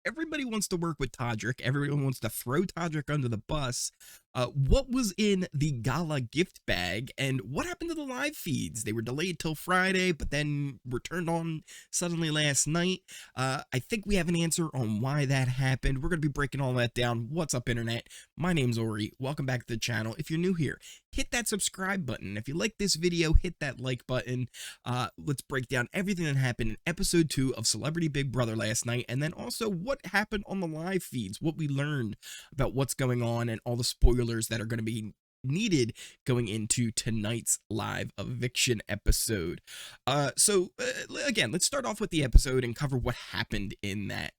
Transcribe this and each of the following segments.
everybody wants to work with Todrick. Everyone wants to throw Todrick under the bus. What was in the Gala gift bag, and what happened to the live feeds? They were delayed till Friday, but then were turned on suddenly last night. I think we have an answer on why that happened. We're going to be breaking all that down. What's up, Internet? My name's Ori. Welcome back to the channel. If you're new here, hit that subscribe button. If you like this video, hit that like button. Let's break down everything that happened in episode 2 of Celebrity Big Brother last night, and then also what happened on the live feeds, what we learned about what's going on, and all the spoilers that are going to be needed going into tonight's live eviction episode. Again, let's start off with the episode and cover what happened in that.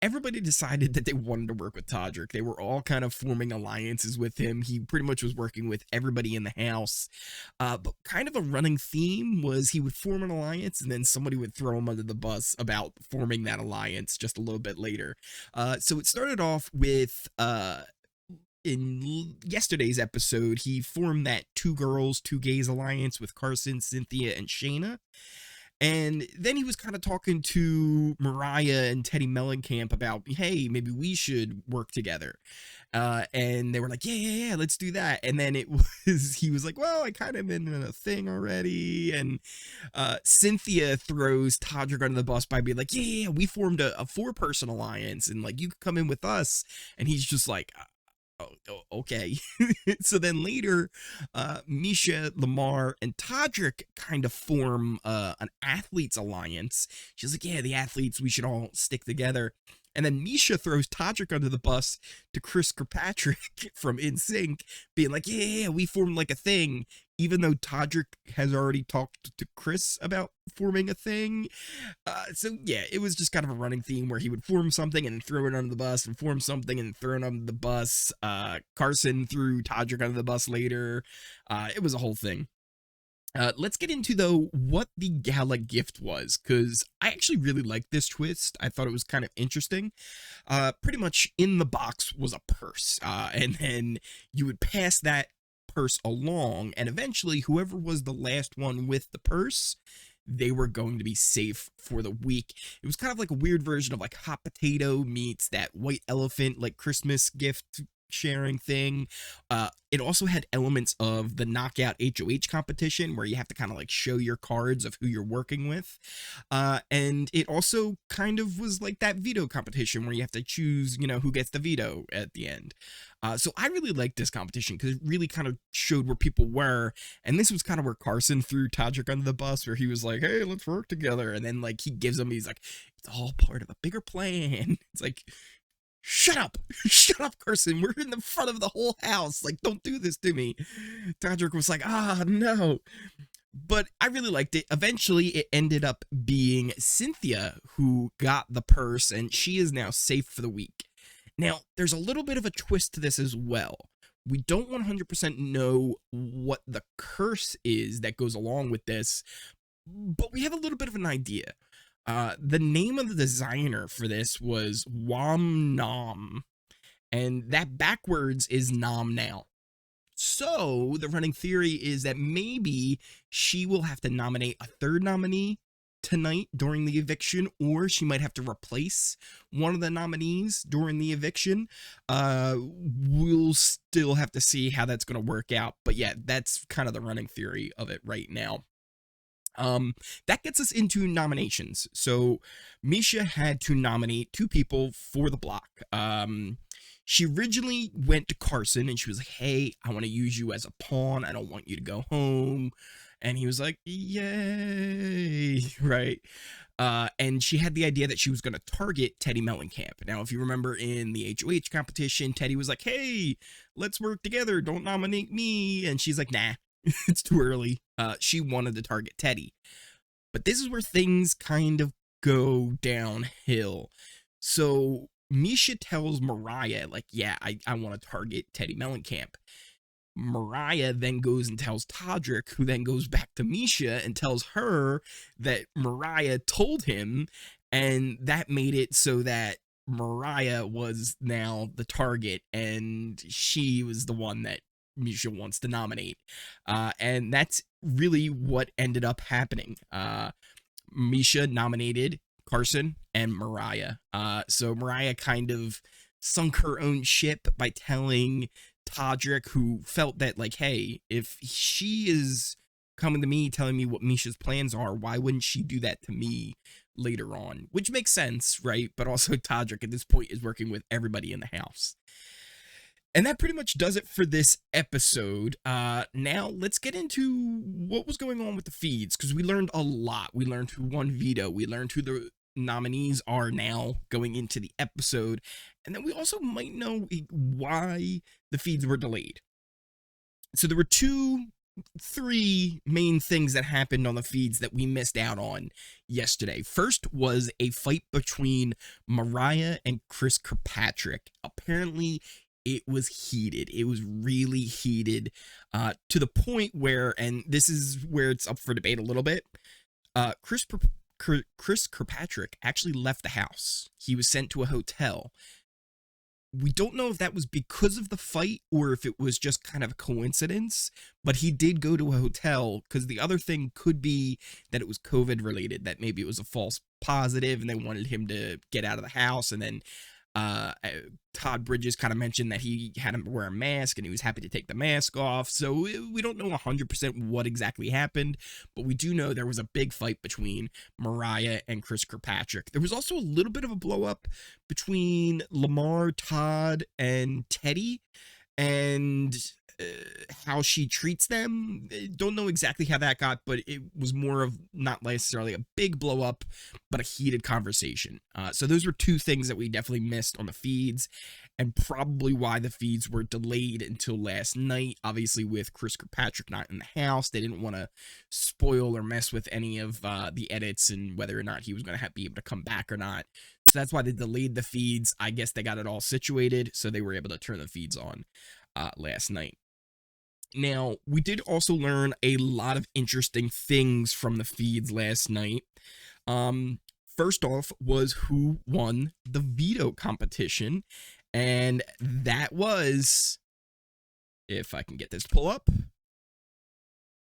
Everybody decided that they wanted to work with Todrick. They were all kind of forming alliances with him. He pretty much was working with everybody in the house. But kind of a running theme was he would form an alliance and then somebody would throw him under the bus about forming that alliance just a little bit later. So it started off with in yesterday's episode, he formed that 2 girls, 2 gays alliance with Carson, Cynthia, and Shanna. And then he was kind of talking to Mariah and Teddi Mellencamp about, hey, maybe we should work together. And they were like, yeah, let's do that. And then he was like, well, I kind of been in a thing already. And Cynthia throws Todrick under the bus by being like, yeah, we formed a 4-person alliance, and like, you could come in with us. And he's just like, oh, okay. So then later, Miesha, Lamar, and Todrick kind of form an athletes alliance. She's like, yeah, the athletes, we should all stick together. And then Miesha throws Todrick under the bus to Chris Kirkpatrick from NSYNC, being like, yeah, we formed like a thing, even though Todrick has already talked to Chris about forming a thing. So yeah, it was just kind of a running theme where he would form something and throw it under the bus, and form something and throw it under the bus. Carson threw Todrick under the bus later. It was a whole thing. Let's get into, though, what the Gala gift was, because I actually really liked this twist. I thought it was kind of interesting. Pretty much in the box was a purse, and then you would pass that purse along, and eventually whoever was the last one with the purse, they were going to be safe for the week. It was kind of like a weird version of like hot potato meets that white elephant, like Christmas gift sharing thing. It also had elements of the knockout HOH competition where you have to kind of like show your cards of who you're working with. And it also kind of was like that veto competition where you have to choose, who gets the veto at the end. So I really liked this competition because it really kind of showed where people were. And this was kind of where Carson threw Todrick under the bus, where he was like, hey, let's work together. And then like he gives him, he's like, it's all part of a bigger plan. It's like, shut up, Carson. We're in the front of the whole house. Like, don't do this to me. Todrick was like, no. But I really liked it. Eventually, it ended up being Cynthia who got the purse, and she is now safe for the week. Now, there's a little bit of a twist to this as well. We don't 100% know what the curse is that goes along with this, but we have a little bit of an idea. The name of the designer for this was Nom, and that backwards is Nom Now. So the running theory is that maybe she will have to nominate a 3rd nominee tonight during the eviction, or she might have to replace one of the nominees during the eviction. We'll still have to see how that's going to work out, but yeah, that's kind of the running theory of it right now. That gets us into nominations. So Miesha had to nominate 2 people for the block. She originally went to Carson and she was like, hey, I want to use you as a pawn. I don't want you to go home. And he was like, yay, right? And she had the idea that she was going to target Teddi Mellencamp. Now, if you remember in the HOH competition, Teddi was like, hey, let's work together. Don't nominate me. And she's like, nah. It's too early. She wanted to target Teddie. But this is where things kind of go downhill. So Miesha tells Mariah, like, yeah, I want to target Teddi Mellencamp. Mariah then goes and tells Todrick, who then goes back to Miesha and tells her that Mariah told him, and that made it so that Mariah was now the target, and she was the one that Miesha wants to nominate. And that's really what ended up happening. Miesha nominated Carson, and Mariah. So Mariah kind of sunk her own ship by telling Todrick, who felt that, like, hey, if she is coming to me telling me what Miesha's plans are, why wouldn't she do that to me later on? Which makes sense, right? But also Todrick at this point is working with everybody in the house. And that pretty much does it for this episode. Now let's get into what was going on with the feeds, because we learned a lot. We learned who won veto. We learned who the nominees are now going into the episode. And then we also might know why the feeds were delayed. So there were three main things that happened on the feeds that we missed out on yesterday. First was a fight between Mariah and Chris Kirkpatrick. Apparently, it was heated. It was really heated, to the point where, and this is where it's up for debate a little bit, Chris Kirkpatrick actually left the house. He was sent to a hotel. We don't know if that was because of the fight or if it was just kind of a coincidence, but he did go to a hotel, because the other thing could be that it was COVID related, that maybe it was a false positive and they wanted him to get out of the house. And then Todd Bridges kind of mentioned that he had him wear a mask and he was happy to take the mask off. So we don't know 100% what exactly happened, but we do know there was a big fight between Mariah and Chris Kirkpatrick. There was also a little bit of a blow up between Lamar, Todd, and Teddie, and how she treats them. Don't know exactly how that got, but it was more of not necessarily a big blow up, but a heated conversation. So those were two things that we definitely missed on the feeds, and probably why the feeds were delayed until last night. Obviously, with Chris Kirkpatrick not in the house, they didn't want to spoil or mess with any of the edits and whether or not he was going to be able to come back or not. So that's why they delayed the feeds. I guess they got it all situated, so they were able to turn the feeds on last night. Now, we did also learn a lot of interesting things from the feeds last night. First off was who won the veto competition, and that was, if I can get this pull up, it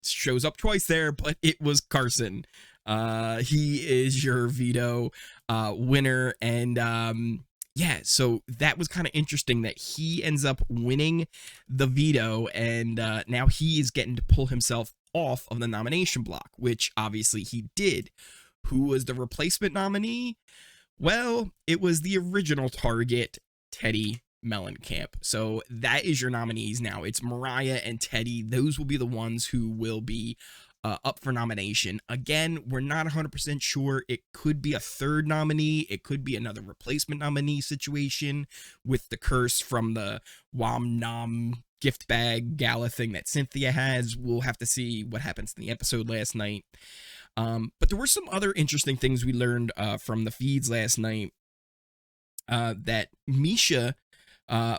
shows up twice there, but it was Carson. He is your veto winner, and yeah, so that was kind of interesting that he ends up winning the veto, and now he is getting to pull himself off of the nomination block, which obviously he did. Who was the replacement nominee? Well, it was the original target, Teddi Mellencamp. So that is your nominees now. It's Mariah and Teddi. Those will be the ones who will be up for nomination. Again, we're not 100% sure. It could be a third nominee. It could be another replacement nominee situation with the curse from the Wom Nom gift bag gala thing that Cynthia has. We'll have to see what happens in the episode last night. But there were some other interesting things we learned from the feeds last night, that Miesha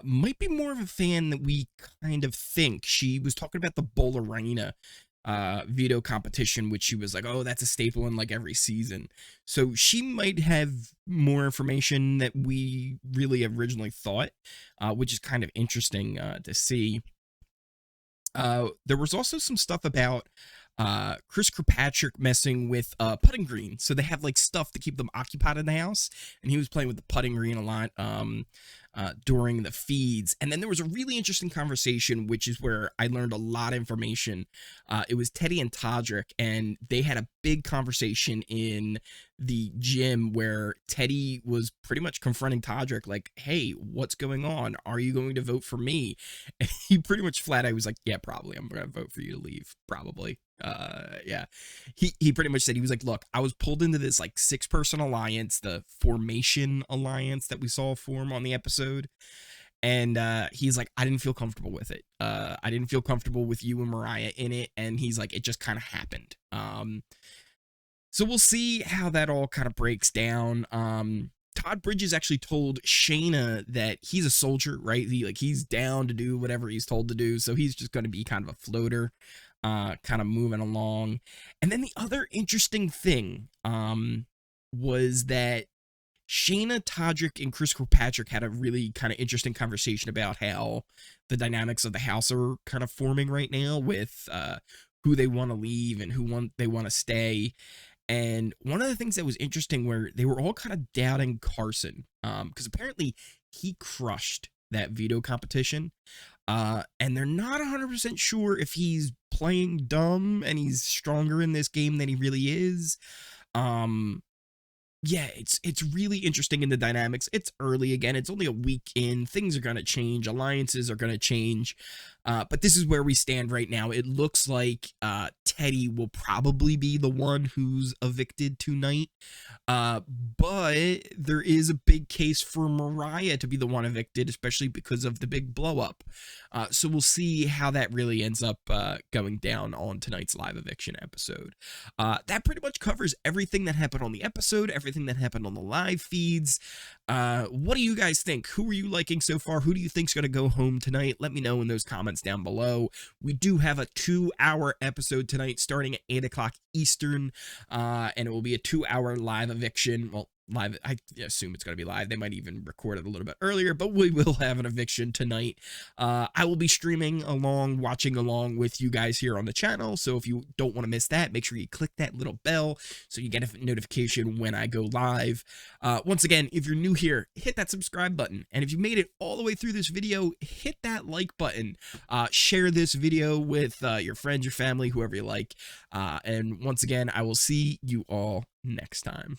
might be more of a fan than we kind of think. She was talking about the Ballerina veto competition, which she was like, oh, that's a staple in like every season. So she might have more information that we really originally thought, which is kind of interesting to see. There was also some stuff about Chris Kirkpatrick messing with putting green. So they have like stuff to keep them occupied in the house, and he was playing with the putting green a lot during the feeds. And then there was a really interesting conversation, which is where I learned a lot of information. It was Teddi and Todrick, and they had a big conversation in the gym where Teddie was pretty much confronting Todrick like, hey, what's going on? Are you going to vote for me? And he pretty much flat out was like, yeah, probably. I'm going to vote for you to leave. Probably. Yeah. He pretty much said, he was like, look, I was pulled into this like 6-person alliance, the formation alliance that we saw form on the episode. And he's like, I didn't feel comfortable with it. I didn't feel comfortable with you and Mariah in it. And he's like, it just kind of happened. So we'll see how that all kind of breaks down. Todd Bridges actually told Shanna that he's a soldier, right? He's down to do whatever he's told to do. So he's just going to be kind of a floater, kind of moving along. And then the other interesting thing was that Shanna, Todrick, and Chris Kirkpatrick had a really kind of interesting conversation about how the dynamics of the house are kind of forming right now with who they want to leave and who they want to stay. And one of the things that was interesting where they were all kind of doubting Carson, because apparently he crushed that veto competition. And they're not 100% sure if he's playing dumb and he's stronger in this game than he really is. Yeah, it's really interesting in the dynamics. It's early again. It's only a week in. Things are going to change. Alliances are going to change. But this is where we stand right now. It looks like Teddie will probably be the one who's evicted tonight. But there is a big case for Mariah to be the one evicted, especially because of the big blow up. So we'll see how that really ends up going down on tonight's live eviction episode. That pretty much covers everything that happened on the episode, everything that happened on the live feeds. What do you guys think? Who are you liking so far? Who do you think's going to go home tonight? Let me know in those comments down below. We do have a 2-hour episode tonight starting at 8 o'clock Eastern, and it will be a 2-hour live eviction. Well, live, I assume it's going to be live. They might even record it a little bit earlier, but we will have an eviction tonight. I will be streaming along, watching along with you guys here on the channel, so if you don't want to miss that, make sure you click that little bell so you get a notification when I go live. Once again, if you're new here, hit that subscribe button, and if you made it all the way through this video, hit that like button. Share this video with your friends, your family, whoever you like, and once again, I will see you all next time.